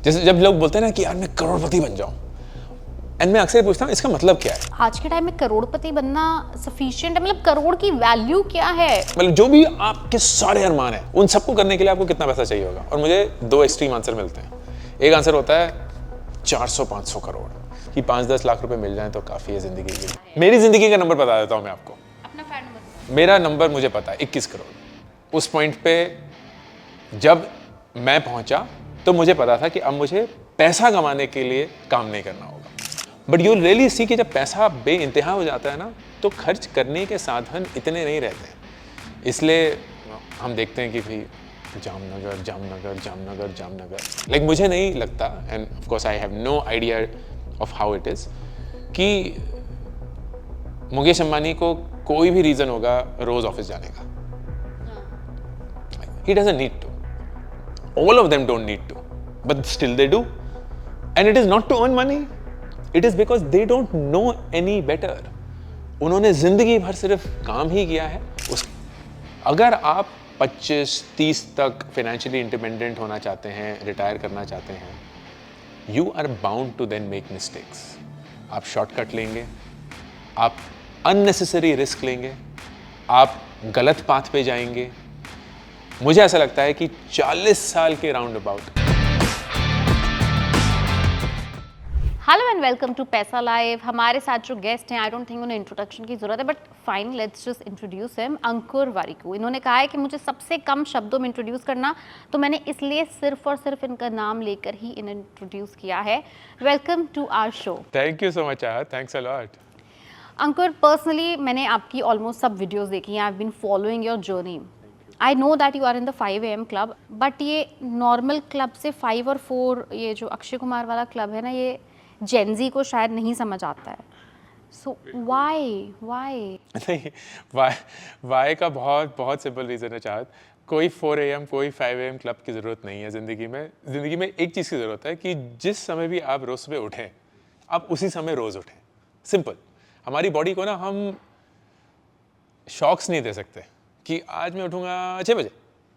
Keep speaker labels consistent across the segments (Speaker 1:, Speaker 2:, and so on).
Speaker 1: जैसे जब लोग बोलते हैं ना कि यार मैं करोड़पति बन जाऊं, एंड मैं अक्सर पूछता हूँ इसका मतलब क्या है।
Speaker 2: आज के टाइम में करोड़पति बनना सफिशिएंट है? मतलब करोड़ की वैल्यू क्या है?
Speaker 1: मतलब जो भी आपके सारे अरमान हैं उन सबको करने के लिए आपको कितना पैसा चाहिए होगा। और मुझे दो एक्सट्रीम आंसर मिलते हैं। एक आंसर होता है 400-500 करोड़ कि 5-10 लाख रुपए मिल जाए तो काफी है जिंदगी के लिए। मेरी जिंदगी का नंबर बता देता हूँ मैं आपको।
Speaker 2: अपना फैट नंबर।
Speaker 1: मेरा नंबर मुझे पता है 21 करोड़। उस पॉइंट पे जब मैं पहुंचा तो मुझे पता था कि अब मुझे पैसा कमाने के लिए काम नहीं करना होगा। बट यू रियली सी कि जब पैसा बेइंतहा हो जाता है ना तो खर्च करने के साधन इतने नहीं रहते। इसलिए हम देखते हैं कि भाई जामनगर जामनगर जामनगर जामनगर, लाइक मुझे नहीं लगता, and of course I have no idea of how it is, कि मुकेश अंबानी को कोई भी रीजन होगा रोज ऑफिस जाने का। He doesn't need to. All of them don't need to, but still they do. And it is not to earn money. It is because they don't know any better. उन्होंने जिंदगी भर सिर्फ काम ही किया है। अगर आप 25-30 तक फाइनेंशियली इंडिपेंडेंट होना चाहते हैं, रिटायर करना चाहते हैं, you are bound to then make mistakes. आप शॉर्टकट लेंगे, आप अननेसेसरी रिस्क लेंगे, आप गलत पाथ पे जाएंगे। मुझे ऐसा लगता है कि 40 साल के round about.
Speaker 2: Hello and welcome to Paisa live. हमारे साथ जो गेस्ट हैं, आई डोंट थिंक उन्हें इंट्रोडक्शन की जरूरत है, but fine, let's just introduce him. Ankur Warikoo. इन्होंने कहा है कि मुझे सबसे कम शब्दों में इंट्रोड्यूस करना, तो मैंने इसलिए सिर्फ और सिर्फ इनका नाम लेकर ही इन्हें इंट्रोड्यूस किया है। Welcome to our show.
Speaker 1: Thank you so much यार, thanks a lot.
Speaker 2: Ankur, personally मैंने आपकी ऑलमोस्ट सब वीडियोस देखी हैं। I have been following your journey. I know that you are in the 5 AM club, but ये normal club से 5 और 4, ये जो अक्षय कुमार वाला क्लब है ना, ये जेनजी को शायद नहीं समझ आता है। सो वाई
Speaker 1: नहीं, वाई का बहुत बहुत सिंपल रीज़न है चाहत। कोई 4 AM कोई 5 AM क्लब की ज़रूरत नहीं है ज़िंदगी में। ज़िंदगी में एक चीज़ की ज़रूरत है कि जिस समय भी आप रोज़ सुबह उठें, आप उसी समय रोज़ उठें। सिंपल। हमारी बॉडी को ना हम शॉक्स नहीं दे सकते कि आज मैं उठूंगा 6 बजे,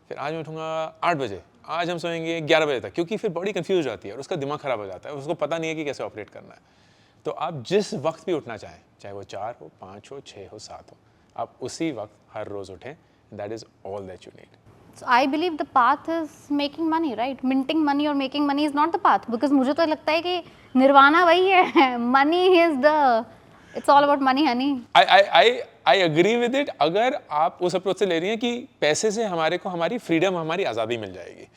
Speaker 1: फिर आज मैं उठूंगा 8 बजे, आज हम सोएंगे 11 बजे तक, क्योंकि फिर बॉडी कंफ्यूज हो जाती है और उसका दिमाग खराब हो जाता है, उसको पता नहीं है कि कैसे ऑपरेट करना है। तो आप जिस वक्त भी उठना चाहें, चाहे वो 4 हो, 5 हो, 6 हो, 7 हो, आप उसी वक्त हर रोज उठें। That is all that you need.
Speaker 2: So I believe the path is making money, right? Minting money or making money is not the path, because मुझे तो लगता है कि निर्वाणा वही है। Money is the, it's all about money, honey.
Speaker 1: I agree with it. अगर आप उस अप्रोच से ले रही हैं कि पैसे से हमारे को हमारी फ्रीडम, हमारी आज़ादी मिल जाएगी,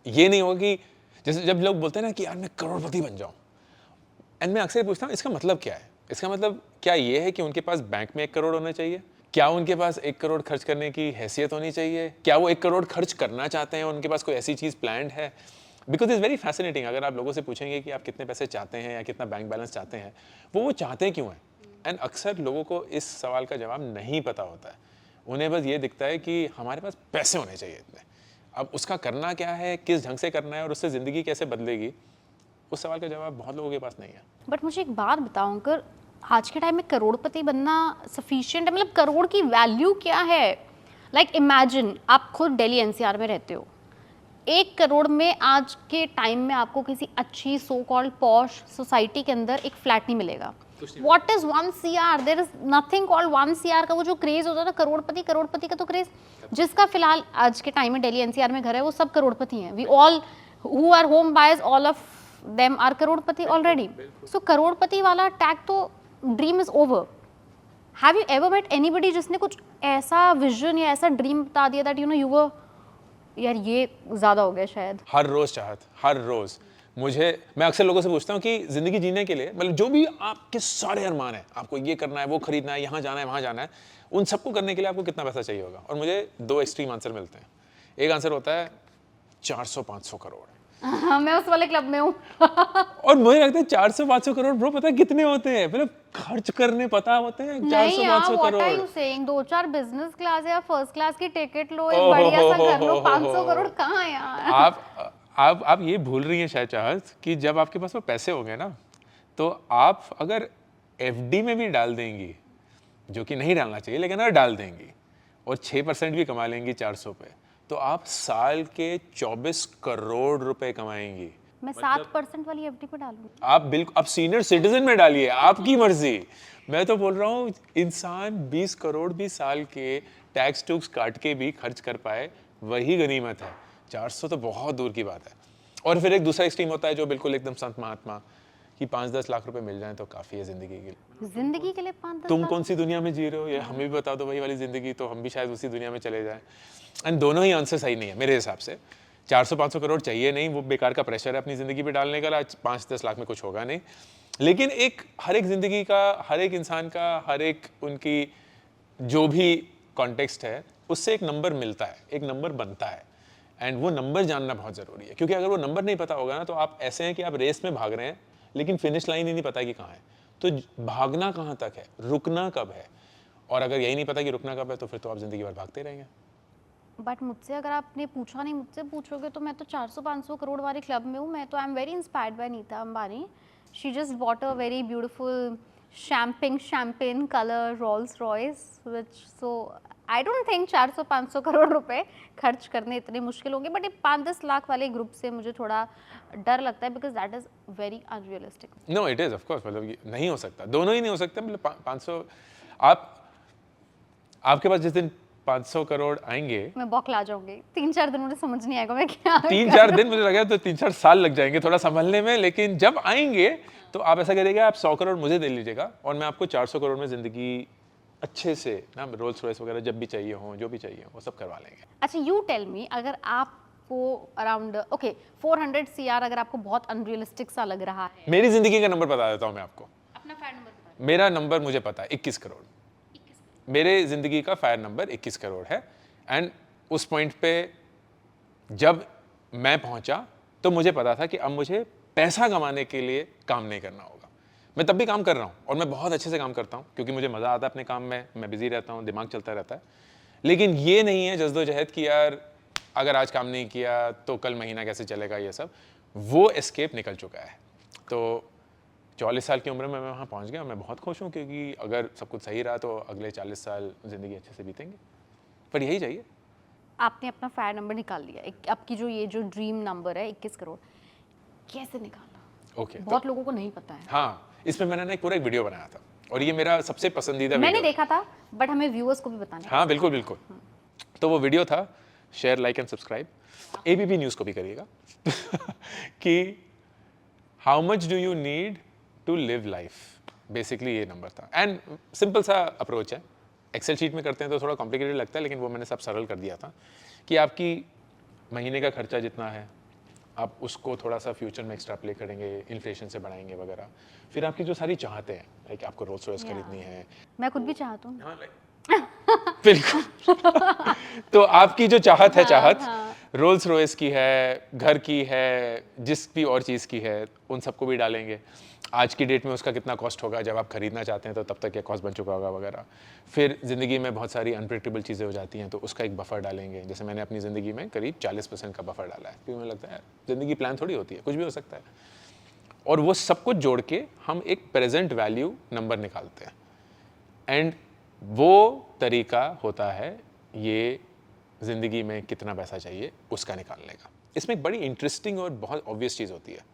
Speaker 1: ये नहीं होगा कि जैसे जब लोग बोलते हैं ना कि यार मैं करोड़पति बन जाऊं, एंड मैं अक्सर पूछता हूँ इसका मतलब क्या है। इसका मतलब क्या ये है कि उनके पास बैंक में 1 करोड़ होना चाहिए? क्या उनके पास 1 करोड़ खर्च करने की हैसियत होनी चाहिए? क्या वो 1 करोड़ खर्च करना चाहते हैं? उनके पास कोई ऐसी चीज़ प्लान्ड है? Because is very fascinating. अगर आप लोगों से पूछेंगे कि आप कितने पैसे चाहते हैं या कितना बैंक बैलेंस चाहते हैं, वो चाहते क्यों हैं? एंड अक्सर लोगों को इस सवाल का जवाब नहीं पता होता है। उन्हें बस ये दिखता है कि हमारे पास पैसे होने चाहिए इतने। अब उसका करना क्या है, किस ढंग से करना है और उससे ज़िंदगी कैसे बदलेगी, उस सवाल का जवाब बहुत लोगों के पास नहीं है।
Speaker 2: बट मुझे एक बात बताओ अंकुर, आज के टाइम में करोड़पति बनना सफिशिएंट है? मतलब करोड़ की वैल्यू क्या है? लाइक इमेजिन, आप खुद दिल्ली NCR में रहते हो। 1 करोड़ में आज के टाइम में आपको किसी अच्छी सो कॉल्ड पॉश सोसाइटी के अंदर एक फ्लैट नहीं मिलेगा। What is 1 CR? There is nothing called 1 CR का वो जो क्रेज होता है ना, करोड़पति का तो क्रेज, जिसका फिलहाल आज के टाइम में दिल्ली NCR में घर है, वो सब करोड़पति हैं। We all who are home buyers, all of them are Crorepati already. So करोड़पति वाला टैग तो dream is over. Have you ever met anybody जिसने कुछ ऐसा विजन या ऐसा ड्रीम बता दिया that you know you were, यार ये ज्यादा हो गया शायद?
Speaker 1: हर रोज चाहत, हर रोज मैं अक्सर लोगों से पूछता हूँ कि जिंदगी जीने के लिए, मतलब जो भी आपके सारे अरमान है, आपको ये करना है, वो खरीदना है, यहाँ जाना है, वहाँ जाना है, उन सबको करने के लिए आपको कितना पैसा चाहिए होगा। और मुझे दो एक्सट्रीम आंसर मिलते हैं। एक आंसर होता है 400-500 करोड़।
Speaker 2: मैं उस वाले क्लब में हूँ।
Speaker 1: और मुझे लगता है 400-500 करोड़ ब्रो, पता है कितने होते हैं? मतलब खर्च करने पता होते हैं 400-500 crore?
Speaker 2: What are you saying? 2-4 business class या फर्स्ट क्लास की टिकट लो, एक बढ़िया सा घर लो। 500 करोड़ कहाँ यार?
Speaker 1: आप ये भूल रही हैं शायद चाहत कि जब आपके पास वो पैसे होंगे ना, तो आप अगर FD में भी डाल देंगी, जो कि नहीं डालना चाहिए, लेकिन अगर डाल देंगी और 6% भी कमा लेंगी 400 पे, तो आप साल के 24 करोड़ रुपए कमाएंगी।
Speaker 2: मैं 7% वाली एफडी पे डालूंगी।
Speaker 1: आप बिल्कुल, आप सीनियर सिटीजन में डालिए, आपकी मर्जी। मैं तो बोल रहा हूँ इंसान 20 करोड़ भी साल के टैक्स टूक्स काट के भी खर्च कर पाए, वही गनीमत है। 400 तो बहुत दूर की बात है। और फिर एक दूसरा एक्सट्रीम होता है जो बिल्कुल एकदम संत महात्मा, कि 5-10 लाख रुपए मिल जाएं तो काफ़ी है ज़िंदगी के लिए।
Speaker 2: जिंदगी के लिए 5-10
Speaker 1: तुम
Speaker 2: लाख?
Speaker 1: कौन सी दुनिया में जी रहे हो, ये हमें भी बता दो वही वाली ज़िंदगी, तो हम भी शायद उसी दुनिया में चले जाएं। एंड दोनों ही आंसर सही नहीं है मेरे हिसाब से। 400-500 करोड़ चाहिए नहीं, वो बेकार का प्रेशर है अपनी ज़िंदगी पे डालने का। आज 5-10 लाख में कुछ होगा नहीं, लेकिन एक हर एक ज़िंदगी का, हर एक इंसान का, हर एक उनकी जो भी कॉन्टेक्स्ट है उससे एक नंबर मिलता है, एक नंबर बनता है। एंड वो नंबर जानना बहुत ज़रूरी है, क्योंकि अगर वो नंबर नहीं पता होगा ना तो आप ऐसे हैं कि आप रेस में भाग रहे हैं लेकिन फिनिश लाइन ही नहीं पता कि कहाँ है। तो भागना कहाँ तक है, रुकना कब है, और अगर यही नहीं पता कि रुकना कब है तो फिर तो आप ज़िंदगी भर भागते रहेंगे।
Speaker 2: बट मुझसे अगर आपने पूछा नहीं, मुझसे पूछोगे तो मैं तो 400-500 करोड़ वाले क्लब में हूँ। मैं तो I am very inspired by Nita Ambani. She just bought a very beautiful champagne colour Rolls Royce which, so I don't think 400-500 crore रुपए खर्च करने इतने मुश्किल होंगे। बट ये 5-10 लाख वाले ग्रुप से मुझे थोड़ा डर लगता है, because that is very unrealistic.
Speaker 1: No it is of course, मतलब ये नहीं हो सकता, दोनों ही नहीं हो सकते। मतलब 500, आपके पास जिस दिन 500 करोड़ आएंगे,
Speaker 2: मैं बौखला जाऊंगी। 3-4 दिन मुझे समझ नहीं आएगा मैं क्या
Speaker 1: 3-4 दिन मुझे लगा तो 3-4 साल लग जाएंगे थोड़ा संभलने में, लेकिन जब आएंगे तो आप ऐसा करिएगा, आप 100 करोड़ मुझे दे लीजिएगा और मैं आपको 400 करोड़ में जिंदगी अच्छे से ना, रोल्स रॉयस वगैरह जब भी चाहिए हो, जो भी चाहिए वो सब करवा लेंगे।
Speaker 2: अच्छा, यू टेल मी, अगर आपको अराउंड 400 CR अगर आपको बहुत अनरियलिस्टिक सा लग रहा है।
Speaker 1: मेरी जिंदगी का नंबर बता देता हूँ मैं आपको।
Speaker 2: अपना फायर नंबर बता।
Speaker 1: मेरा नंबर मुझे पता है, 21 करोड़। मेरे जिंदगी का फायर नंबर 21 करोड़ है। एंड उस पॉइंट पे जब मैं पहुंचा तो मुझे पता था कि अब मुझे पैसा कमाने के लिए काम नहीं करना होगा। मैं तब भी काम कर रहा हूँ और मैं बहुत अच्छे से काम करता हूँ क्योंकि मुझे मज़ा आता है अपने काम में, मैं बिजी रहता हूँ, दिमाग चलता रहता है। लेकिन ये नहीं है जद्दोजहद कि यार अगर आज काम नहीं किया तो कल महीना कैसे चलेगा, ये सब वो एस्केप निकल चुका है। तो 44 साल की उम्र में मैं वहाँ पहुँच गया। मैं बहुत खुश हूँ क्योंकि अगर सब कुछ सही रहा तो अगले 40 साल ज़िंदगी अच्छे से बीतेंगे, पर यही चाहिए।
Speaker 2: आपने अपना फायर नंबर निकाल लिया, आपकी जो ड्रीम नंबर है 21 करोड़, कैसे निकाला?
Speaker 1: ओके,
Speaker 2: बहुत लोगों को नहीं पता है।
Speaker 1: हाँ, इसमें मैंने ना एक पूरा एक वीडियो बनाया था और ये मेरा सबसे पसंदीदा
Speaker 2: मैंने
Speaker 1: वीडियो
Speaker 2: देखा था, बट हमें व्यूअर्स को भी बताना है।
Speaker 1: हाँ बिल्कुल बिल्कुल। तो वो वीडियो था, share like and subscribe, ABP News को भी करिएगा कि how much do you need to live life, basically ये नंबर था। एंड सिंपल सा अप्रोच है, एक्सेल शीट में करते हैं तो थोड़ा कॉम्प्लिकेटेड लगता है, लेकिन वो मैंने सब सरल कर दिया था कि आपकी महीने का खर्चा जितना है आप उसको थोड़ा सा फ्यूचर में एक्स्ट्राप्लेट करेंगे, इन्फ्लेशन से बढ़ाएंगे वगैरह। फिर आपकी जो सारी चाहते हैं, लाइक आपको रोल्स रॉयस खरीदनी है,
Speaker 2: मैं खुद भी चाहता हूँ।
Speaker 1: हाँ, बिल्कुल तो आपकी जो चाहत है, चाहत रोल्स रॉयस की है, घर की है, जिस भी और चीज़ की है, उन सबको भी डालेंगे। आज की डेट में उसका कितना कॉस्ट होगा, जब आप खरीदना चाहते हैं तो तब तक ये कॉस्ट बन चुका होगा वगैरह। फिर ज़िंदगी में बहुत सारी अनप्रेडिक्टेबल चीज़ें हो जाती हैं तो उसका एक बफर डालेंगे। जैसे मैंने अपनी ज़िंदगी में करीब 40% का बफर डाला है, क्योंकि मुझे लगता है ज़िंदगी प्लान थोड़ी होती है, कुछ भी हो सकता है। और वो सब कुछ जोड़ के हम एक प्रेजेंट वैल्यू नंबर निकालते हैं। एंड वो तरीका होता है ये ज़िंदगी में कितना पैसा चाहिए उसका निकालने का। इसमें एक बड़ी इंटरेस्टिंग और बहुत ऑब्वियस चीज़ होती है।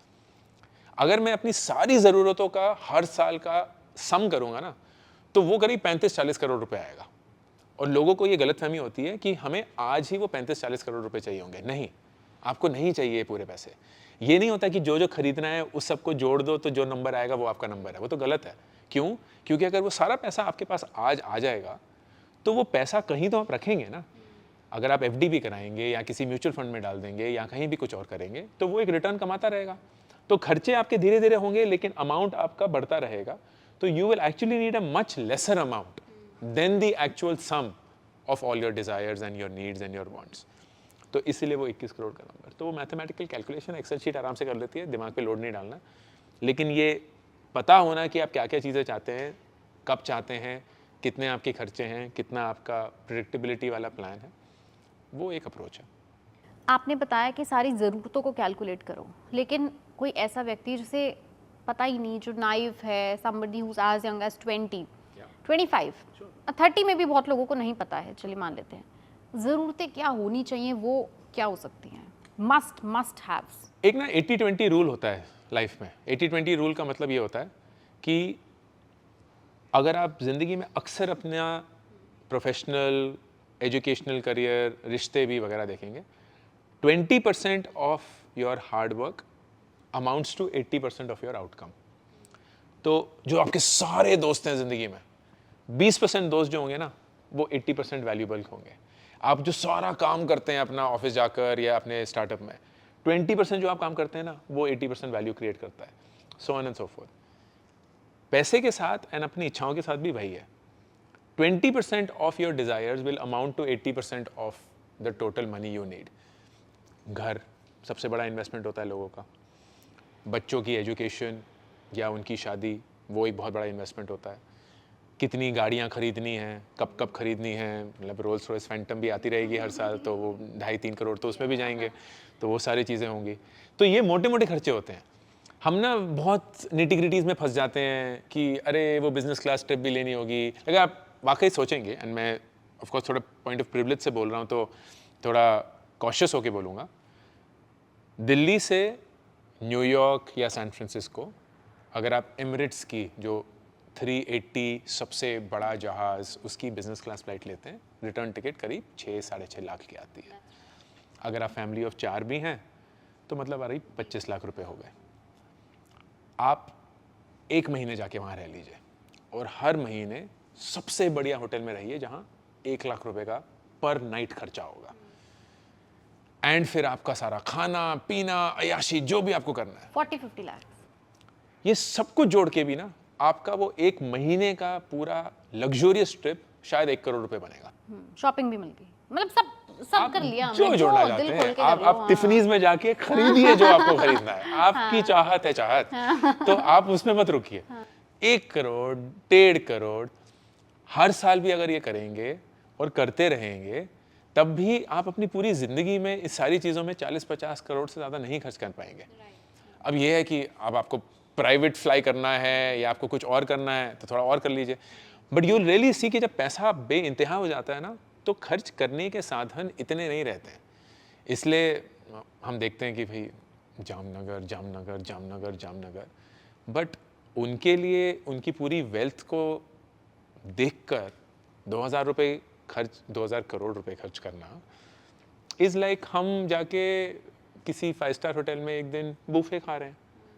Speaker 1: अगर मैं अपनी सारी ज़रूरतों का हर साल का सम करूंगा ना तो वो करीब 35-40 करोड़ रुपए आएगा। और लोगों को ये गलतफहमी होती है कि हमें आज ही वो 35-40 करोड़ रुपए चाहिए होंगे। नहीं, आपको नहीं चाहिए पूरे पैसे। ये नहीं होता कि जो जो खरीदना है उस सबको जोड़ दो तो जो नंबर आएगा वो आपका नंबर है, वो तो गलत है। क्यों? क्योंकि अगर वो सारा पैसा आपके पास आज आ जाएगा तो वो पैसा कहीं तो आप रखेंगे ना। अगर आप एफडी भी कराएंगे या किसी म्यूचुअल फंड में डाल देंगे या कहीं भी कुछ और करेंगे तो वो एक रिटर्न कमाता रहेगा। तो खर्चे आपके धीरे धीरे होंगे लेकिन अमाउंट आपका बढ़ता रहेगा। तो you will actually need a much lesser amount than the actual sum of all your desires and your needs and your wants. तो इसीलिए वो 21 करोड़ का नंबर। तो वो मैथमेटिकल कैलकुलेशन एक्सेल शीट आराम से कर लेती है, दिमाग पे लोड नहीं डालना। लेकिन ये पता होना कि आप क्या क्या चीज़ें चाहते हैं, कब चाहते हैं, कितने आपके खर्चे हैं, कितना आपका प्रेडिक्टेबिलिटी वाला प्लान है, वो एक अप्रोच है।
Speaker 2: आपने बताया कि सारी ज़रूरतों को कैलकुलेट करो, लेकिन कोई ऐसा व्यक्ति जिसे पता ही नहीं, जो नाइव है, somebody who's as young as 20, 25, 30 में भी बहुत लोगों को नहीं पता है, चलिए मान लेते हैं, ज़रूरतें क्या होनी चाहिए, वो क्या हो सकती हैं? Must haves?
Speaker 1: एक ना 80-20 रूल होता है लाइफ में। 80-20 रूल का मतलब ये होता है कि अगर आप ज़िंदगी में अक्सर अपना प्रोफेशनल, एजुकेशनल करियर, रिश्ते भी वगैरह देखेंगे, 20% of your hard work amounts to 80% of your outcome. तो जो आपके सारे दोस्त हैं ज़िंदगी में, 20% दोस्त जो होंगे ना, वो 80% वैल्यूबल होंगे। आप जो सारा काम करते हैं अपना ऑफिस जाकर या अपने स्टार्टअप में, 20% जो आप काम करते हैं ना, वो 80% वैल्यू क्रिएट करता है। So on and so fourth. पैसे के साथ एंड अपनी इच्छाओं के साथ भी वही है। 20% of your desires will amount to 80% of the total money you need. घर सबसे बड़ा इन्वेस्टमेंट होता है लोगों का। बच्चों की एजुकेशन या उनकी शादी, वो एक बहुत बड़ा इन्वेस्टमेंट होता है। कितनी गाड़ियाँ खरीदनी हैं, कब कब खरीदनी है, मतलब रोल्स रॉयस फैंटम भी आती रहेगी हर साल, तो वो 2.5-3 करोड़ तो उसमें भी जाएंगे, तो वो सारी चीज़ें होंगी। तो ये मोटे मोटे खर्चे होते हैं। हम ना बहुत निटिग्रिटीज़ में फंस जाते हैं कि अरे वो बिज़नेस क्लास ट्रिप भी लेनी होगी। अगर आप वाकई सोचेंगे, एंड मैं ऑफ कोर्स थोड़ा पॉइंट ऑफ प्रिविलेज से बोल रहा हूँ तो थोड़ा कॉशियस होके बोलूँगा, दिल्ली से न्यूयॉर्क या सैन फ्रांसिस्को अगर आप एमिरेट्स की जो 380 सबसे बड़ा जहाज़, उसकी बिज़नेस क्लास फ्लाइट लेते हैं, रिटर्न टिकट करीब 6-6.5 लाख की आती है। अगर आप फैमिली ऑफ 4 भी हैं तो मतलब आ रही 25 लाख रुपए हो गए। आप एक महीने जाके वहाँ रह लीजिए और हर महीने सबसे बढ़िया होटल में रहिए जहाँ 1 लाख रुपए का पर नाइट खर्चा होगा। एंड फिर आपका सारा खाना पीना अयाशी जो भी आपको करना है,
Speaker 2: 40-50 लाख,
Speaker 1: ये सब कुछ जोड़ के भी ना आपका वो एक महीने का पूरा लग्जूरियस ट्रिप शायद 1 करोड़ रुपए बनेगा।
Speaker 2: शॉपिंग भी मिल गई, मतलब सब कर लिया
Speaker 1: जो
Speaker 2: हमने,
Speaker 1: जोड़ना
Speaker 2: दिल
Speaker 1: चाहते
Speaker 2: खोल
Speaker 1: हैं
Speaker 2: के
Speaker 1: आप
Speaker 2: कर लो, हाँ।
Speaker 1: टिफनीज में जाके खरीदिए जो आपको खरीदना है। आपकी चाहत है चाहत, तो आप उसमें मत रुकिए। 1 करोड़ 1.5 करोड़ हर साल भी अगर ये करेंगे और करते रहेंगे, तब भी आप अपनी पूरी जिंदगी में इस सारी चीजों में 40-50 करोड़ से ज्यादा नहीं खर्च कर पाएंगे। अब ये है कि अब आपको प्राइवेट फ्लाई करना है या आपको कुछ और करना है तो थोड़ा और कर लीजिए, बट यू रियली सी कि जब पैसा बेइंतहा हो जाता है ना, तो खर्च करने के साधन इतने नहीं रहते हैं। इसलिए हम देखते हैं कि भाई जामनगर जामनगर जामनगर जामनगर, बट उनके लिए उनकी पूरी वेल्थ को देखकर 2000 रुपये खर्च, 2000 करोड़ रुपए खर्च करना इज़ लाइक हम जाके किसी 5 स्टार होटल में एक दिन बूफे खा रहे हैं।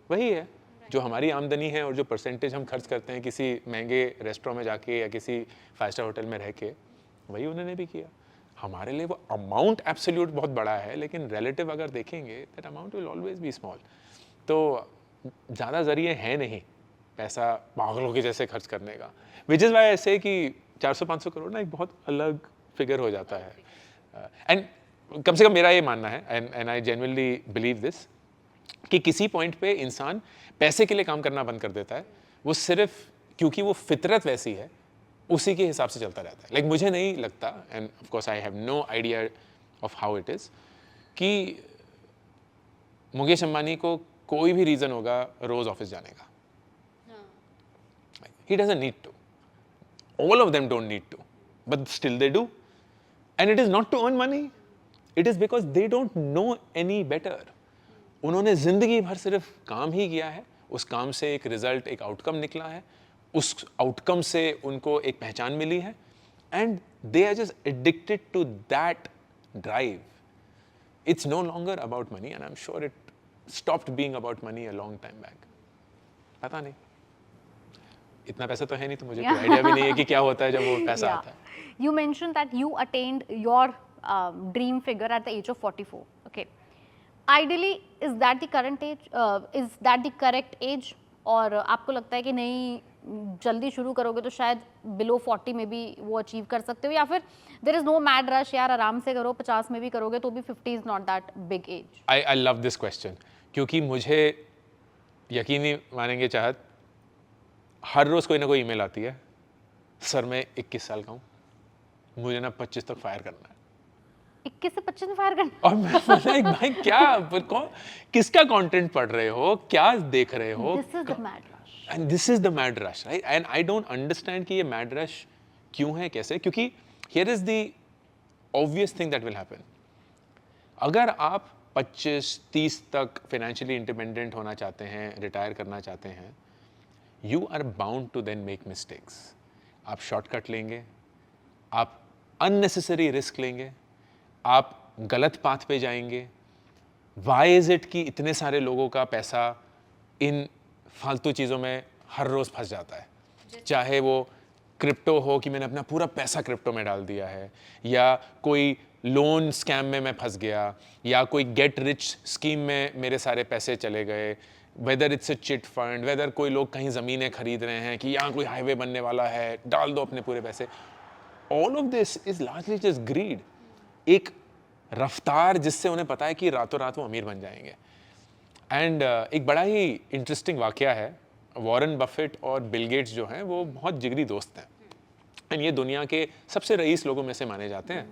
Speaker 1: वही है जो हमारी आमदनी है और जो परसेंटेज हम खर्च करते हैं किसी महंगे रेस्टोरेंट में जाके या किसी 5 स्टार होटल में रह के, वही उन्होंने भी किया। हमारे लिए वो अमाउंट एब्सोल्यूट बहुत बड़ा है, लेकिन रिलेटिव अगर देखेंगे that amount will always be small. तो ज़्यादा जरिए हैं नहीं पैसा पागलों के जैसे खर्च करने का, विच इज़ वाई ऐसे कि 400-500 करोड़ ना एक बहुत अलग फिगर हो जाता है। एंड कम से कम मेरा ये मानना है, and I genuinely believe this, कि किसी पॉइंट पे इंसान पैसे के लिए काम करना बंद कर देता है। वो सिर्फ क्योंकि वो फितरत वैसी है, उसी के हिसाब से चलता रहता है। लाइक मुझे नहीं लगता, and of course I have no idea of how it is, कि मुकेश अंबानी को कोई भी रीज़न होगा रोज़ ऑफिस जाने का। He doesn't need to. All of them don't need to, but still they do. And it is not to earn money. It is because they don't know any better. उन्होंने जिंदगी भर सिर्फ काम ही किया है, उस काम से एक रिजल्ट, एक आउटकम निकला है, उस आउटकम से उनको एक पहचान मिली है, and they are just addicted to that drive. It's no longer about money, and I'm sure it stopped being about money a long time back. पता नहीं, इतना पैसा तो है नहीं, तो मुझे कोई आइडिया भी नहीं है कि क्या होता है जब वो पैसा आता है।
Speaker 2: You mentioned that you attained your dream figure at the age of 44. Okay. Ideally, is that the current age? Is that the correct age? और आपको लगता है कि नहीं जल्दी शुरू करोगे तो शायद below 40 में भी वो अचीव कर सकते हो, या फिर there is no mad rush, यार आराम से करो, 50 में भी करोगे तो भी 50 is not that big age?
Speaker 1: I love this question, क्योंकि मुझे यकीनी मानेंगे चाहत, हर रोज़ कोई ना कोई ईमेल आती है, सर मैं 21 साल का हूँ, मुझे ना 25 तक फायर करना है।
Speaker 2: 21 से 25 में फायर करना?
Speaker 1: और मैं बोला एक भाई क्या, कौन किसका कंटेंट पढ़ रहे हो, क्या देख रहे हो?
Speaker 2: This is the mad rush.
Speaker 1: And this is the mad rush, right? And I don't understand कि ये mad rush क्यों है, कैसे? क्योंकि here is the obvious thing that will happen. अगर आप 25-30 तक फाइनेंशियली इंडिपेंडेंट होना चाहते हैं, रिटायर करना चाहते हैं, you are bound to then make mistakes. आप शॉर्टकट लेंगे, आप अननेसेसरी रिस्क लेंगे, आप गलत पाथ पे जाएंगे। वाई इज इट कि इतने सारे लोगों का पैसा इन फालतू चीज़ों में हर रोज़ फंस जाता है? चाहे वो क्रिप्टो हो कि मैंने अपना पूरा पैसा क्रिप्टो में डाल दिया है, या कोई लोन स्कैम में मैं फंस गया, या कोई गेट रिच स्कीम में मेरे सारे पैसे चले गए, whether it's a chit fund, whether कोई लोग कहीं ज़मीनें खरीद रहे हैं कि यहाँ कोई हाईवे बनने वाला है, डाल दो अपने पूरे पैसे। All of this is largely just greed, एक रफ्तार जिससे उन्हें पता है कि रातों रात वो अमीर बन जाएंगे। एंड एक बड़ा ही इंटरेस्टिंग वाकया है, वॉरेन बफेट और बिल गेट्स जो हैं वो बहुत जिगरी दोस्त हैं, एंड ये दुनिया के सबसे रईस लोगों में से माने जाते हैं।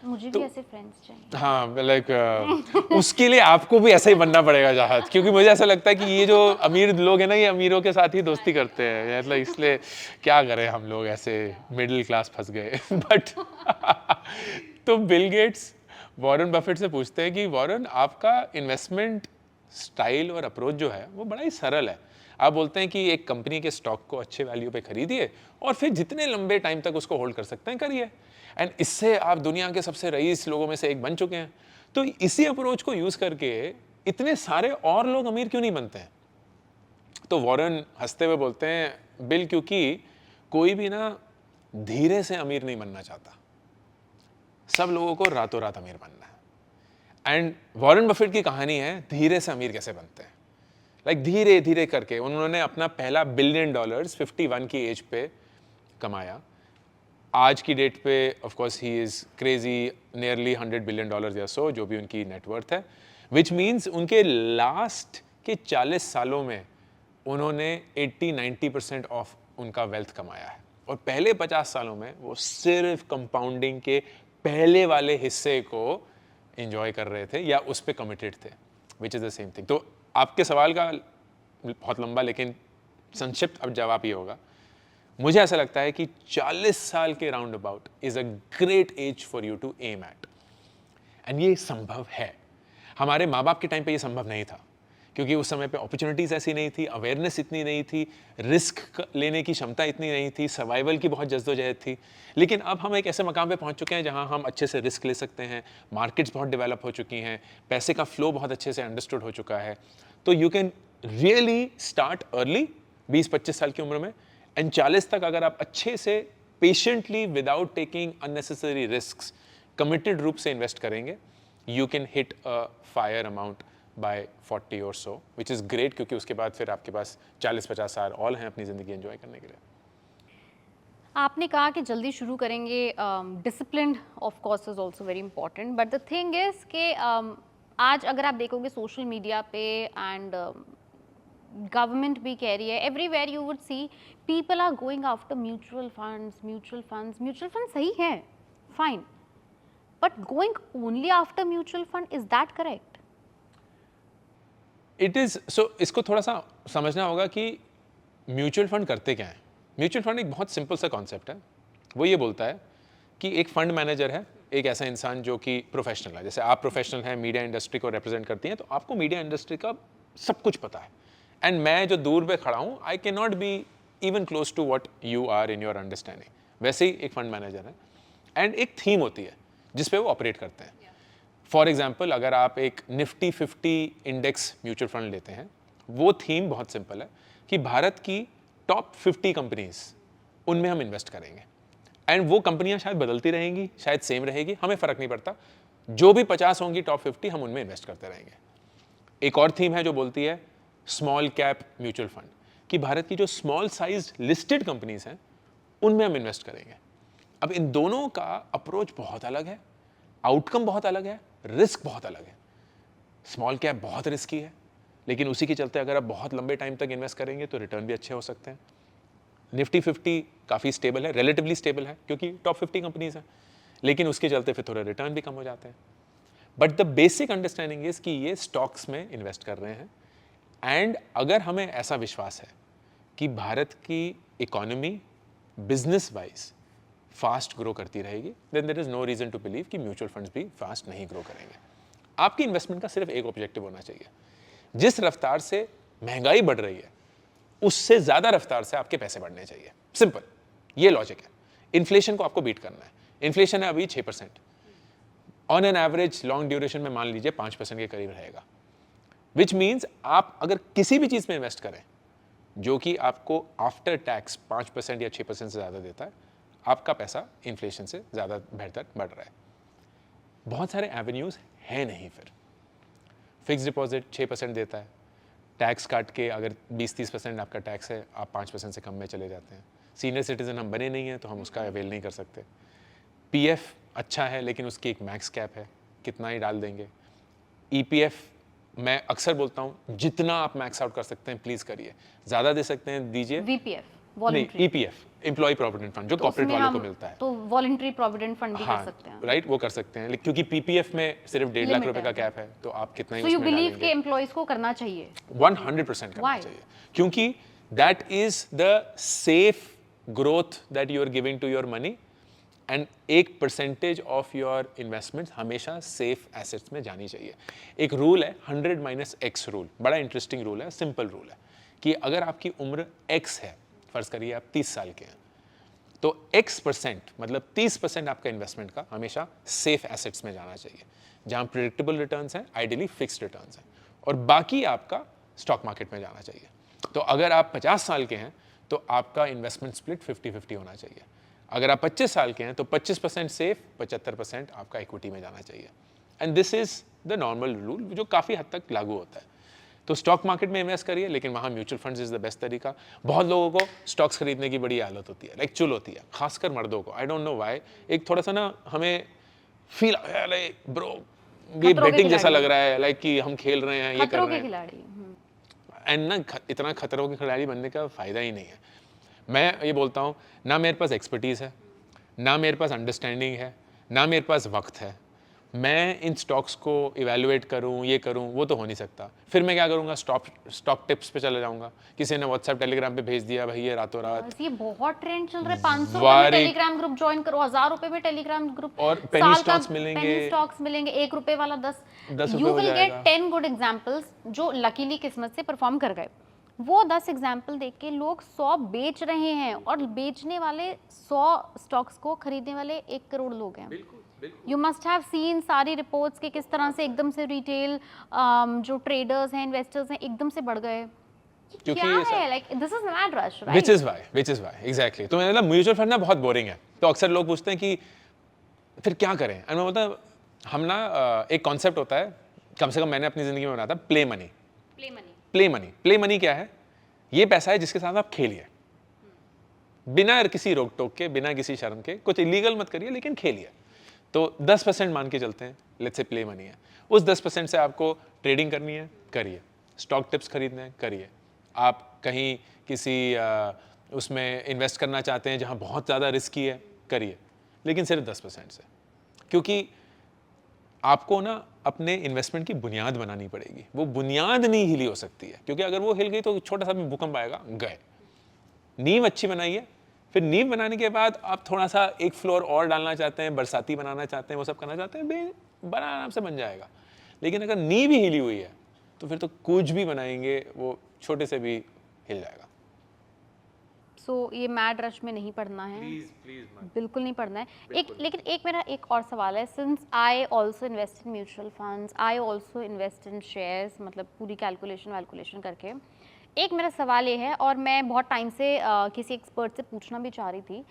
Speaker 2: मुझे भी ऐसे फ्रेंड्स चाहिए।
Speaker 1: हाँ, लाइक उसके लिए आपको भी ऐसा ही बनना पड़ेगा चाहत, क्योंकि मुझे ऐसा लगता है कि ये जो अमीर लोग हैं ना, ये अमीरों के साथ ही दोस्ती करते हैं, मतलब इसलिए क्या करें हम लोग ऐसे मिडिल क्लास फंस गए। बट तो बिल गेट्स वॉरेन बफेट से पूछते हैं कि वॉरेन, आपका इन्वेस्टमेंट स्टाइल और अप्रोच जो है वो बड़ा ही सरल है। आप बोलते हैं कि एक कंपनी के स्टॉक को अच्छे वैल्यू पे खरीदिए और फिर जितने लंबे टाइम तक उसको होल्ड कर सकते हैं करिए, एंड इससे आप दुनिया के सबसे रईस लोगों में से एक बन चुके हैं। तो इसी अप्रोच को यूज करके इतने सारे और लोग अमीर क्यों नहीं बनते हैं? तो वॉरेन हंसते हुए बोलते हैं, बिल, क्योंकि कोई भी ना धीरे से अमीर नहीं बनना चाहता, सब लोगों को रातों रात अमीर बनना है। एंड वॉरेन बफेट की कहानी है धीरे से अमीर कैसे बनते हैं। लाइक धीरे धीरे करके उन्होंने अपना पहला $1 बिलियन 51 की एज पे कमाया। आज की डेट पे of course he is crazy, nearly $100 billion या सो जो भी उनकी नेटवर्थ है, विच मीन्स उनके लास्ट के 40 सालों में उन्होंने 80-90% ऑफ उनका वेल्थ कमाया है, और पहले 50 सालों में वो सिर्फ कंपाउंडिंग के पहले वाले हिस्से को एंजॉय कर रहे थे या उस पर कमिटेड थे, which is the same thing. तो आपके सवाल का बहुत लंबा लेकिन संक्षिप्त अब जवाब ये होगा, मुझे ऐसा लगता है कि 40 साल के round about is a great age for you to aim at, and ये संभव है। हमारे माँ बाप के टाइम पे ये संभव नहीं था, क्योंकि उस समय पे अपॉर्चुनिटीज़ ऐसी नहीं थी, अवेयरनेस इतनी नहीं थी, रिस्क लेने की क्षमता इतनी नहीं थी, सर्वाइवल की बहुत जद्दोजहद थी। लेकिन अब हम एक ऐसे मकाम पे पहुंच चुके हैं जहां हम अच्छे से रिस्क ले सकते हैं, मार्केट्स बहुत डेवलप हो चुकी हैं, पैसे का फ्लो बहुत अच्छे से अंडरस्टूड हो चुका है। तो you can really start early 20-25 साल की उम्र में, एंड 40 तक अगर आप अच्छे से patiently without taking unnecessary risk committed रूप से इन्वेस्ट करेंगे, you can hit a fire amount by 40 और सो, विच इज़ ग्रेट, क्योंकि उसके बाद फिर आपके पास 40-50 साल और हैं अपनी ज़िंदगी एंजॉय करने के लिए।
Speaker 2: आपने कहा कि जल्दी शुरू करेंगे, discipline of course is also very important, but the thing is कि आज अगर आप देखोगे सोशल मीडिया पे एंड गवर्नमेंट भी कह रही है, everywhere you would see people are going after mutual funds सही है, fine, but going only after mutual fund, is that correct?
Speaker 1: It is so, इसको थोड़ा सा समझना होगा कि म्यूचुअल फंड करते क्या हैं। म्यूचुअल फंड एक बहुत सिंपल सा कॉन्सेप्ट है। वो ये बोलता है कि एक फंड मैनेजर है, एक ऐसा इंसान जो कि प्रोफेशनल है। जैसे आप प्रोफेशनल हैं, मीडिया इंडस्ट्री को रिप्रेजेंट करती हैं, तो आपको मीडिया इंडस्ट्री का सब कुछ पता है, एंड मैं जो दूर पे खड़ा हूँ, I can not be even close to what you are in your understanding. वैसे ही एक फंड मैनेजर है, एंड एक थीम होती है जिस पे वो ऑपरेट करते हैं। फॉर एग्जाम्पल, अगर आप एक निफ्टी 50 इंडेक्स म्यूचुअल फंड लेते हैं, वो थीम बहुत सिंपल है कि भारत की टॉप 50 कंपनीज, उनमें हम इन्वेस्ट करेंगे, एंड वो कंपनियां शायद बदलती रहेंगी, शायद सेम रहेगी, हमें फ़र्क नहीं पड़ता, जो भी 50 होंगी टॉप 50, हम उनमें इन्वेस्ट करते रहेंगे। एक और थीम है जो बोलती है स्मॉल कैप म्यूचुअल फंड, कि भारत की जो स्मॉल साइज लिस्टेड कंपनीज हैं उनमें हम इन्वेस्ट करेंगे। अब इन दोनों का अप्रोच बहुत अलग है, आउटकम बहुत अलग है, रिस्क बहुत अलग है। स्मॉल कैप बहुत रिस्की है, लेकिन उसी के चलते अगर आप बहुत लंबे टाइम तक इन्वेस्ट करेंगे तो रिटर्न भी अच्छे हो सकते हैं। निफ्टी 50 काफ़ी स्टेबल है, रिलेटिवली स्टेबल है, क्योंकि टॉप 50 कंपनीज हैं, लेकिन उसके चलते फिर थोड़ा रिटर्न भी कम हो जाते हैं। But the basic understanding is कि ये स्टॉक्स में इन्वेस्ट कर रहे हैं, एंड अगर हमें ऐसा विश्वास है कि भारत की economy business wise fast grow करती रहेगी, then there is no reason to believe कि म्यूचुअल फंड्स भी फास्ट नहीं ग्रो करेंगे। आपकी इन्वेस्टमेंट का सिर्फ एक ऑब्जेक्टिव होना चाहिए, जिस रफ्तार से महंगाई बढ़ रही है उससे ज्यादा रफ्तार से आपके पैसे बढ़ने चाहिए। सिंपल, ये लॉजिक है। इन्फ्लेशन को आपको बीट करना है। इन्फ्लेशन है अभी 6%, on an average long duration में मान लीजिए 5% के करीब रहेगा, विच मीन्स आप अगर किसी भी चीज में इन्वेस्ट करें जो कि आपको आफ्टर टैक्स 5% या 6% से ज्यादा देता है, आपका पैसा इन्फ्लेशन से ज्यादा बेहतर बढ़ रहा है। बहुत सारे एवेन्यूज हैं नहीं, फिर फिक्स डिपॉजिट 6% देता है, टैक्स काट के अगर 20-30% आपका टैक्स है, आप 5% से कम में चले जाते हैं। सीनियर सिटीजन हम बने नहीं हैं तो हम उसका अवेल नहीं कर सकते। पीएफ अच्छा है लेकिन उसकी एक मैक्स कैप है, कितना ही डाल देंगे। ईपीएफ मैं अक्सर बोलता हूँ जितना आप मैक्स आउट कर सकते हैं प्लीज करिए, ज्यादा दे सकते हैं दीजिए।
Speaker 2: वीपीएफ,
Speaker 1: नहीं,
Speaker 2: voluntary,
Speaker 1: EPF employ provident fund जो कॉर्पोरेट वालों को मिलता है,
Speaker 2: तो वॉलंटरी प्रोविडेंट फंड भी
Speaker 1: हाँ
Speaker 2: कर सकते हैं।
Speaker 1: राइट, वो कर सकते हैं, क्योंकि पीपीएफ में सिर्फ 1.5 लाख
Speaker 2: Limit
Speaker 1: रुपए
Speaker 2: है।
Speaker 1: का कैप है, तो आप कितना ही
Speaker 2: सो यू
Speaker 1: उसमें
Speaker 2: बिलीव
Speaker 1: डालेंगे।
Speaker 2: कि एम्प्लॉइज को करना चाहिए?
Speaker 1: 100% करना
Speaker 2: Why?
Speaker 1: चाहिए, क्योंकि that is the safe growth that you are giving to your money, and एक परसेंटेज ऑफ योर इन्वेस्टमेंट हमेशा सेफ एसेट्स में जानी चाहिए। एक रूल है 100-X रूल, बड़ा इंटरेस्टिंग रूल है, सिंपल रूल है कि अगर आपकी उम्र X है, फर्ज करिए आप 30 साल के हैं, तो X% मतलब 30% आपका इन्वेस्टमेंट का हमेशा सेफ एसेट्स में जाना चाहिए, जहां प्रिडिक्टेबल रिटर्न्स हैं, आइडियली फिक्स्ड रिटर्न्स हैं, और बाकी आपका स्टॉक मार्केट में जाना चाहिए। तो अगर आप 50 साल के हैं तो आपका इन्वेस्टमेंट स्प्लिट 50-50 होना चाहिए। अगर आप 25 साल के हैं तो 25% सेफ, 75% आपका इक्विटी में जाना चाहिए। And this is the normal rule जो काफ़ी हद तक लागू होता है। तो स्टॉक मार्केट में इन्वेस्ट करिए, लेकिन वहाँ mutual funds is the best तरीका। बहुत लोगों को स्टॉक्स खरीदने की बड़ी आदत होती है, लाइक चुल होती है, खासकर मर्दों को। आई डोंट नो व्हाई, एक थोड़ा सा ना हमें फील लाइक ब्रो ये
Speaker 2: खतरों के
Speaker 1: बेटिंग जैसा
Speaker 2: खिलाड़ी।
Speaker 1: लग रहा है, लाइक कि हम खेल रहे हैं, ये कर
Speaker 2: खतरों
Speaker 1: रहे
Speaker 2: के
Speaker 1: हैं,
Speaker 2: खिलाड़ी।
Speaker 1: एंड ना इतना खतरों के खिलाड़ी बनने का फायदा ही नहीं है। मैं ये बोलता हूँ, ना मेरे पास एक्सपर्टीज़ है, ना मेरे पास अंडरस्टैंडिंग है, ना मेरे पास वक्त है, मैं इन स्टॉक्स को इवेलुएट करूं, ये करूं, वो तो हो नहीं सकता। फिर मैं क्या करूंगा, स्टॉक टिप्स पे चले जाऊंगा, किसी ने व्हाट्सएप टेलीग्राम पे भेज दिया, भाई ये रातों रात।
Speaker 2: बस ये बहुत ट्रेंड चल रहा है, 500 रुपए में
Speaker 1: वारे-
Speaker 2: टेलीग्राम ग्रुप ज्वाइन करो, 1000 रुपए में टेलीग्राम ग्रुप,
Speaker 1: और penny stocks मिलेंगे।
Speaker 2: पेनी स्टॉक्स मिलेंगे, 1 रुपए वाला 10
Speaker 1: रुपए
Speaker 2: यू
Speaker 1: हो
Speaker 2: विल गेट
Speaker 1: जाएगा।
Speaker 2: 10 गुड एग्जांपल्स जो लकीली किस्मत से परफॉर्म कर गए। वो 10 एग्जाम्पल देख के लोग 100 बेच रहे हैं, और बेचने वाले 100 स्टॉक्स को खरीदने वाले 1 करोड़ लोग हैं। यू मस्ट हैव सीन सारी रिपोर्ट्स के किस तरह से एकदम से रिटेल जो ट्रेडर्स हैं, इन्वेस्टर्स हैं, एकदम से बढ़ गए।
Speaker 1: क्योंकि
Speaker 2: क्या
Speaker 1: ये सब-
Speaker 2: है, like this is mad rush,
Speaker 1: which
Speaker 2: right?
Speaker 1: Is why exactly. तो मैंने बोला म्यूचुअल फंड ना बहुत बोरिंग है, तो अक्सर लोग पूछते हैं कि फिर क्या करें। एंड मैं बोलता हूँ, हम ना एक कॉन्सेप्ट होता है, कम से कम मैंने अपनी जिंदगी में बनाया था, play money.
Speaker 2: Play money.
Speaker 1: Play money क्या है? ये पैसा है जिसके साथ आप खेलिए, बिना किसी रोक टोक के, बिना किसी शर्म के, कुछ इलीगल मत करिए लेकिन खेलिए। तो 10% मान के चलते हैं, लेट्स से प्ले मनी है, उस 10% से आपको ट्रेडिंग करनी है, करिए। स्टॉक टिप्स खरीदने हैं, करिए। आप कहीं किसी उसमें इन्वेस्ट करना चाहते हैं जहां बहुत ज़्यादा रिस्की है, करिए, लेकिन सिर्फ 10% से, क्योंकि आपको ना अपने इन्वेस्टमेंट की बुनियाद बनानी पड़ेगी। वो बुनियाद नहीं हिली हो सकती है, क्योंकि अगर वो हिल गई तो छोटा सा भी भूकंप आएगा, गए। नींव अच्छी बनाइए, फिर नींव बनाने के बाद आप थोड़ा सा एक फ्लोर और डालना चाहते हैं, बरसाती बनाना चाहते हैं, वो सब करना चाहते हैं, बड़ा आराम से बन जाएगा। लेकिन अगर नींव ही हिली हुई है तो फिर तो कुछ भी बनाएंगे वो छोटे से भी हिल जाएगा।
Speaker 2: सो ये मैड रश में नहीं पढ़ना है, बिल्कुल नहीं पढ़ना है। लेकिन एक मेरा एक और सवाल है, since I also invest in mutual funds, I also invest in shares, मतलब पूरी कैलकुलेशन करके एक मेरा सवाल ये है, और मैं बहुत टाइम से किसी एक्सपर्ट से पूछना भी चाह रही थी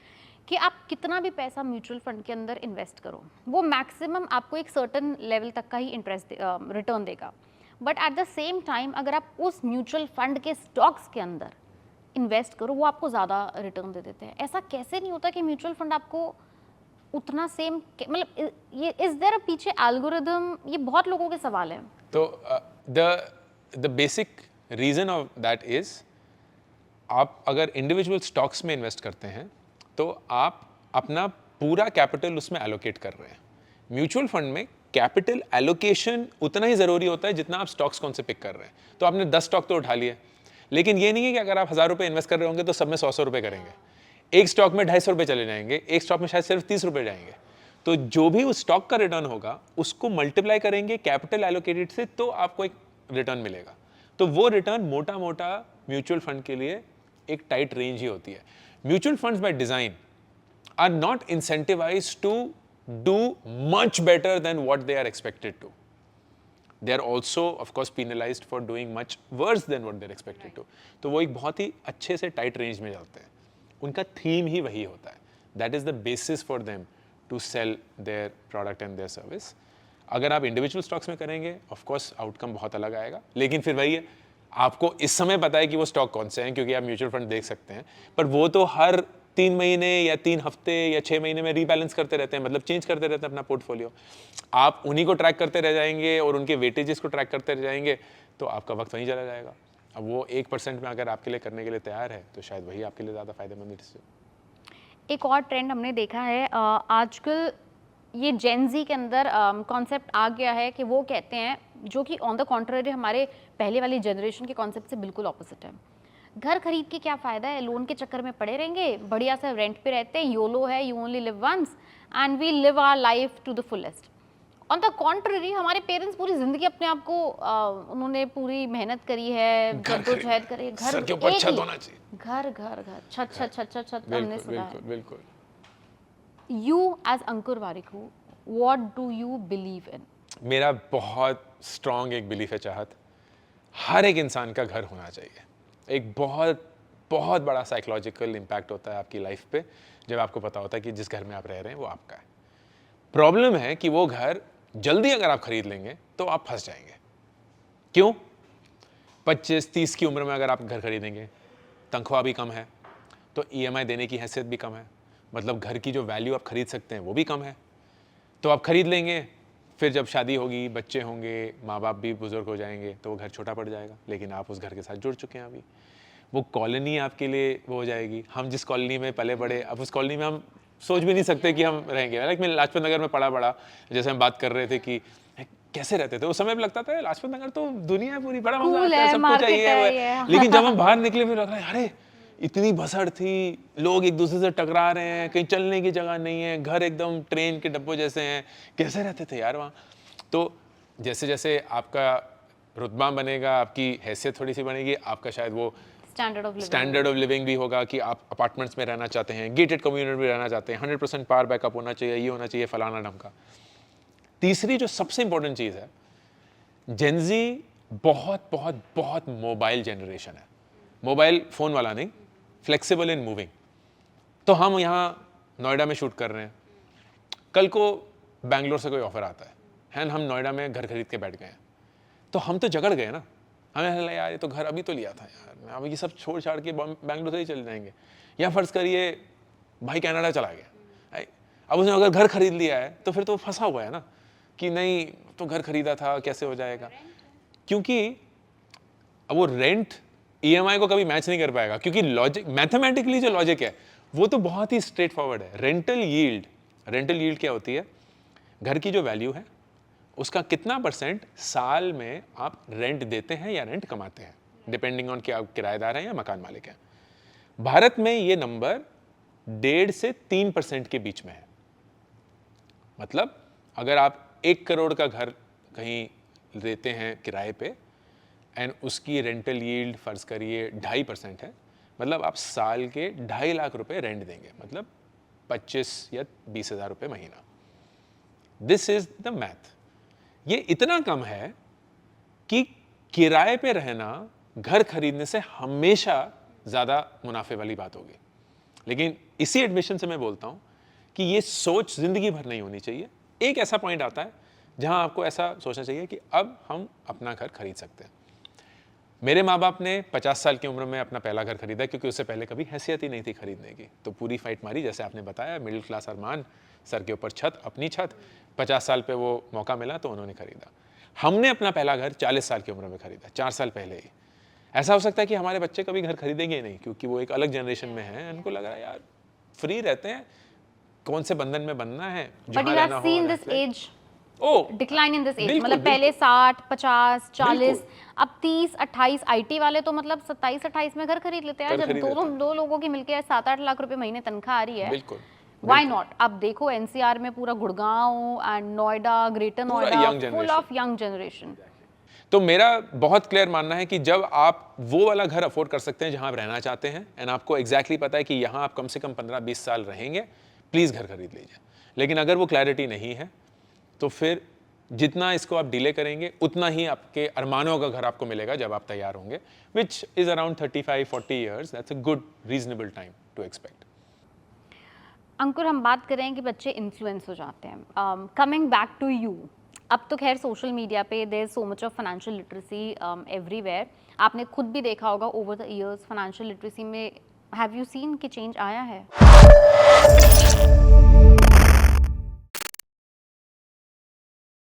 Speaker 2: कि आप कितना भी पैसा म्यूचुअल फंड के अंदर इन्वेस्ट करो, वो मैक्सिमम आपको एक सर्टन लेवल तक का ही इंटरेस्ट रिटर्न देगा, but at the same time अगर आप उस म्यूचुअल फंड के स्टॉक्स के अंदर इन्वेस्ट करो, वो आपको ज़्यादा रिटर्न दे देते हैं। ऐसा कैसे नहीं होता कि म्यूचुअल फंड आपको उतना सेम, मतलब ये इज देयर अ पीछे एल्गोरिदम? ये बहुत लोगों के सवाल हैं।
Speaker 1: तो the basic reason of that is, आप अगर इंडिविजुअल स्टॉक्स में इन्वेस्ट करते हैं तो आप अपना पूरा कैपिटल उसमें एलोकेट कर रहे हैं। म्यूचुअल फंड में कैपिटल एलोकेशन उतना ही ज़रूरी होता है जितना आप स्टॉक्स कौन से पिक कर रहे हैं। तो आपने 10 स्टॉक तो उठा लिए, लेकिन ये नहीं है कि अगर आप 1000 रुपये इन्वेस्ट कर रहे होंगे तो सब में 100 रुपये करेंगे। एक स्टॉक में 250 रुपये चले जाएंगे, एक स्टॉक में शायद सिर्फ 30 रुपये जाएंगे। तो जो भी उस स्टॉक का रिटर्न होगा उसको मल्टीप्लाई करेंगे कैपिटल एलोकेटेड से, तो आपको एक रिटर्न मिलेगा। तो वो रिटर्न मोटा मोटा म्यूचुअल फंड के लिए एक टाइट रेंज ही होती है। Mutual funds by design are not incentivised to do much better than what they are expected to. They are also of course penalized for doing much worse than what they're expected to. तो वो एक बहुत ही अच्छे से tight range में चलते हैं, उनका थीम ही वही होता है। That is the basis for them to sell their product and their service. अगर आप इंडिविजुअल स्टॉक्स में करेंगे ऑफ कोर्स आउटकम बहुत अलग आएगा, लेकिन फिर वही है, आपको इस समय पता है कि वो स्टॉक कौन से हैं क्योंकि आप म्यूचुअल फंड देख सकते हैं, पर वो तो हर 3 महीने या 3 हफ्ते या 6 महीने में रीबैलेंस करते रहते हैं, मतलब चेंज करते रहते हैं अपना पोर्टफोलियो। आप उन्हीं को ट्रैक करते रह जाएंगे और उनके वेटेजेस को ट्रैक करते रह जाएंगे, तो आपका वक्त वहीं चला जाएगा। अब वो 1% में अगर आपके लिए करने के लिए तैयार है तो शायद वही आपके लिए ज़्यादा फायदेमंद है।
Speaker 2: एक और ट्रेंड हमने देखा है आजकल, ये जेन ज़ी के अंदर कॉन्सेप्ट आ गया है कि वो कहते हैं, जो कि ऑन द कॉन्ट्ररी हमारे पहले वाली जनरेशन के कॉन्सेप्ट से बिल्कुल ऑपोजिट है। घर खरीद के क्या फ़ायदा है, लोन के चक्कर में पड़े रहेंगे, बढ़िया से रेंट पे रहते हैं, योलो है, you only live once and we live our life to the fullest. On the contrary हमारे पेरेंट्स पूरी ज़िंदगी अपने आप को उन्होंने पूरी मेहनत करी है, जद्दोजहद करी है, घर
Speaker 1: के ऊपर छत होना चाहिए,
Speaker 2: घर घर घर छत छत छत छत छत हमने सुना है।
Speaker 1: बिल्कुल।
Speaker 2: You as Ankur Warikoo, what do you believe in?
Speaker 1: मेरा बहुत स्ट्रॉन्ग एक बिलीफ है, चाहत, हर एक इंसान का घर होना चाहिए। एक बहुत बहुत बड़ा साइकोलॉजिकल इम्पैक्ट होता है आपकी लाइफ पे जब आपको पता होता है कि जिस घर में आप रह रहे हैं वो आपका है। प्रॉब्लम है कि वो घर जल्दी अगर आप खरीद लेंगे तो आप फंस जाएंगे। क्यों? 25-30 की उम्र में अगर आप घर खरीदेंगे, तनख्वाह भी कम है, तो EMI देने की हैसियत भी कम है, मतलब घर की जो वैल्यू आप खरीद सकते हैं वो भी कम है। तो आप खरीद लेंगे, फिर जब शादी होगी, बच्चे होंगे, माँ बाप भी बुजुर्ग हो जाएंगे, तो वो घर छोटा पड़ जाएगा, लेकिन आप उस घर के साथ जुड़ चुके हैं अभी। वो कॉलोनी आपके लिए वो हो जाएगी। हम जिस कॉलोनी में पले बड़े, अब उस कॉलोनी में हम सोच भी नहीं सकते कि हम रहेंगे। लाइक मैं लाजपत नगर में पड़ा बड़ा, जैसे हम बात कर रहे थे कि कैसे रहते थे उस समय, भी लगता था लाजपत नगर तो दुनिया पूरी, बड़ा मजा आता है, सब कुछ है। लेकिन जब हम बाहर निकले फिर लग रहा है अरे इतनी भसड़ थी, लोग एक दूसरे से टकरा रहे हैं, कहीं चलने की जगह नहीं है, घर एकदम ट्रेन के डब्बों जैसे हैं, कैसे रहते थे यार वहाँ। तो जैसे जैसे आपका रुतबा बनेगा, आपकी हैसियत थोड़ी सी बनेगी, आपका शायद वो स्टैंडर्ड ऑफ लिविंग भी होगा कि आप अपार्टमेंट्स में रहना चाहते हैं, गेटेड कम्युनिटी में रहना चाहते हैं, 100% पावर बैकअप होना चाहिए, ये होना चाहिए, फलाना ढमका। तीसरी जो सबसे इंपॉर्टेंट चीज़ है, जेन ज़ी बहुत बहुत बहुत मोबाइल जनरेशन है, मोबाइल फ़ोन वाला नहीं, फ्लेक्सिबल इन मूविंग। तो हम यहाँ नोएडा में शूट कर रहे हैं, कल को बैंगलोर से कोई ऑफर आता है, हम नोएडा में घर खरीद के बैठ गए हैं, तो हम तो जगड़ गए ना। हमें लगा यार ये तो घर अभी तो लिया था यार, अब ये सब छोड़ छाड़ के बैंगलोर से ही चले जाएंगे, या फर्ज करिए भाई कनाडा चला गया, अब उसने अगर घर खरीद लिया है तो फिर तो फंसा हुआ है ना कि नहीं तो घर खरीदा था कैसे हो जाएगा, क्योंकि अब वो रेंट EMI को कभी मैच नहीं कर पाएगा, क्योंकि लॉजिक, मैथमेटिकली जो लॉजिक है वो तो बहुत ही स्ट्रेट फॉरवर्ड है। रेंटल यील्ड क्या होती है? घर की जो वैल्यू है उसका कितना % साल में आप रेंट देते हैं या रेंट कमाते हैं, डिपेंडिंग ऑन कि आप किराएदार हैं या मकान मालिक हैं। भारत में ये नंबर 1.5 से 3% के बीच में है। मतलब अगर आप 1 करोड़ का घर कहीं देते हैं किराए पे एंड उसकी रेंटल यील्ड फर्ज करिए 2.5% है, मतलब आप साल के 2.5 लाख रुपए रेंट देंगे, मतलब 25 या 20 हज़ार रुपये महीना। This is the math. ये इतना कम है कि किराए पे रहना घर खरीदने से हमेशा ज़्यादा मुनाफे वाली बात होगी। लेकिन इसी एडमिशन से मैं बोलता हूँ कि ये सोच ज़िंदगी भर नहीं होनी चाहिए। एक ऐसा पॉइंट आता है जहाँ आपको ऐसा सोचना चाहिए कि अब हम अपना घर खरीद सकते हैं। मेरे माँ बाप ने 50 साल की उम्र में अपना पहला घर खरीदा, क्योंकि उससे पहले कभी हैसियत ही नहीं थी खरीदने की, तो पूरी फाइट मारी, जैसे आपने बताया, मिडिल क्लास अरमान, सर के ऊपर छत, अपनी छत, 50 साल पे वो मौका मिला तो उन्होंने खरीदा। हमने अपना पहला घर 40 साल की उम्र में खरीदा, 4 साल पहले ही। ऐसा हो सकता है कि हमारे बच्चे कभी घर खरीदेंगे नहीं, क्योंकि वो एक अलग जनरेशन में है, उनको लग रहा है यार फ्री रहते हैं, कौन से बंधन में बनना है,
Speaker 2: डिक्लाइन इन दिस एज, मतलब पहले 60, 50, 40, अब 30, 28, IT वाले तो मतलब 27, 28 में घर खरीद लेते हैं। जब दो लोगों की मिलकर 7-8 लाख रुपए महीने तनख्वाह आ रही है,
Speaker 1: बिल्कुल
Speaker 2: व्हाई नॉट? आप देखो एनसीआर में पूरा गुड़गांव एंड नोएडा, ग्रेटर
Speaker 1: पूरा
Speaker 2: Noida,
Speaker 1: young
Speaker 2: full
Speaker 1: generation।
Speaker 2: Of young generation.
Speaker 1: तो मेरा बहुत क्लियर मानना है कि जब आप वो वाला घर अफोर्ड कर सकते हैं जहां आप रहना चाहते हैं एंड आपको एग्जैक्टली पता है कि यहाँ आप कम से कम 15-20 साल रहेंगे, प्लीज़ घर खरीद लीजिए। लेकिन अगर वो क्लैरिटी नहीं है तो फिर जितना इसको आप डिले करेंगे उतना ही आपके अरमानों का घर आपको मिलेगा जब आप तैयार होंगे, which is around 35-40 years. That's a good reasonable time to expect.
Speaker 2: Ankur, हम बात कर रहे हैं कि बच्चे इन्फ्लुएंस हो जाते हैं। कमिंग बैक टू यू, अब तो खैर सोशल मीडिया पे there is so much of financial literacy everywhere. आपने खुद भी देखा होगा over the years financial literacy में हैव यू सीन कि चेंज आया है?